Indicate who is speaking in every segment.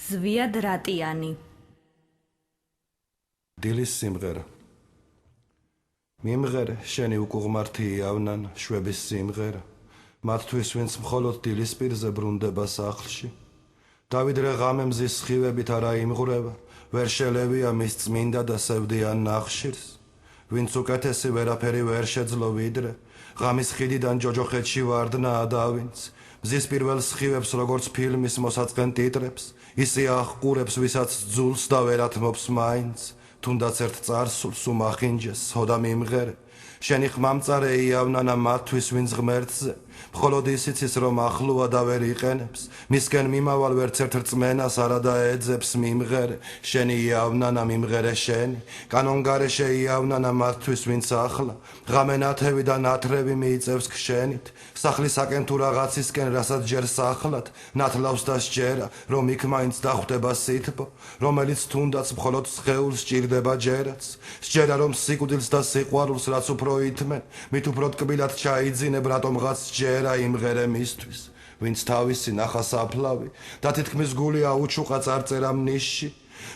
Speaker 1: ზვიად რატიანი.
Speaker 2: დილის სიმღერა. მიმღერე, შენი უკუღმართი იავნან, შვების სიმღერა. მათთვის, ვინც მხოლოდ დილის პირზე ბრუნდება სახლში. დავიდრე ღამემზის სხივებით არა იმღვრება, ვერ შელევია მის წმინდა და სევდიან ნახშირს. ვინც უკეთესი ვერაფერი ვერ შეძლო ვიდრე, ღამის ხიდიდან ჯოჯოხეთში ვარდნაა და ვინც მზის პირველ სხივებს როგორც ფილმის მოსაწყენ ტიტრებს, ისე აღყურებს ვისაც ძულს და ვერ ათმობს მაინც, თუნდაც ერთ წარსულს უმახინჯეს სოდა მიმღერე, შენი ხმამწარე იავნანა მათთვის ვინც ღმერთზე, მხოლოდ ისიც ის რომ ახლოა და ვერ იყენებს, მისკენ მიმავალ ვერც ერთ რწმენას არა დაეძებს მიმღერე, შენი იავნანა მიმღერე შენი, კანონგარეშე იავნანა მათთვის ვინც ახლა, ღამე ნათევი და ნათრევი მიიწევს ქშენით, სახლისაკენ თუ რაღაცისკენ რასაც ჯერ სახლად, ნათლავს და სჯერა, რომ იქ მაინც დახვდება სითბო, რომელიც თუნდაც მხოლოდ სხეულს სჭირდება ჯერაც, სჯერა რომ სიკვდილს და სიყვარულს რაც უფრო ითმენ, მით უფრო ტკბილად ჩაიძინებ რატომღაც ჯერა იმღერე მისთვის, ვინც თავისი ნახა საფლავი და თითქმის გული აუჩუყა წარწერა ნიშში,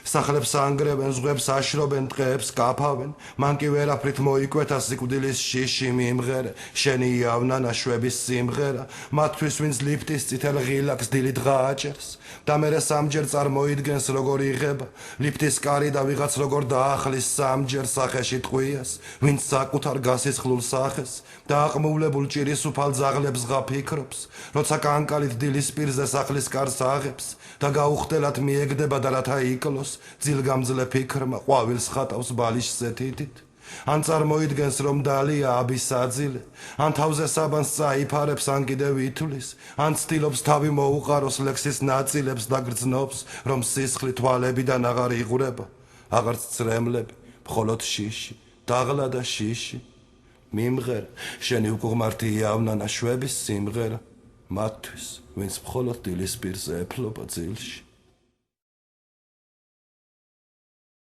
Speaker 2: სახლებს ანგრევენ, ზღვებს აშრობენ, ტყეებს კაფავენ, მან კი ვერაფრით მოიკვეთა სიკვდილის შიში მიმღერე, შენი იავნანა შვების სიმღერა, მათთვის ვინც ლიფტის წითელ ღილაკს დილით გააჭერს და მერე სამჯერ წარმოიდგენს როგორ იღება, ლიფტის კარი და ვიღაც როგორ დაახლის სამჯერ სახეში ტყვიას, ვინც საკუთარ გასისხლულ სახეს და აყმუვლებულ ჭირის უფალ ძაღლებს ღაფიქრობს, როცა კანკალით დილის პირზე სახლის კარს აღებს და გაუხტელად მიეგდება და რათა იკლოს, ძილგამძლე ფიქრმა ყვავილს ხატავს ბალიშზე თითით, ან წარმოიდგენს რომ დალია აბის საძილე, ან თავზე საბანს წაიფარებს, ან კიდევ ითვლის, ან ცდილობს თავი მოუყაროს ლექსის ნაწილებს და გრძნობს, რომ სისხლი თვალებიდან აღარ იღვრება, აღარც წრემლები, მხოლოდ შიში, დაღლა და შიში. მიმღერე, შენი უკუღმართი იავნანა შვების სიმღერა, მათთვის, ვინც მხოლოდ დილის პირზე ეფლობა ძილში.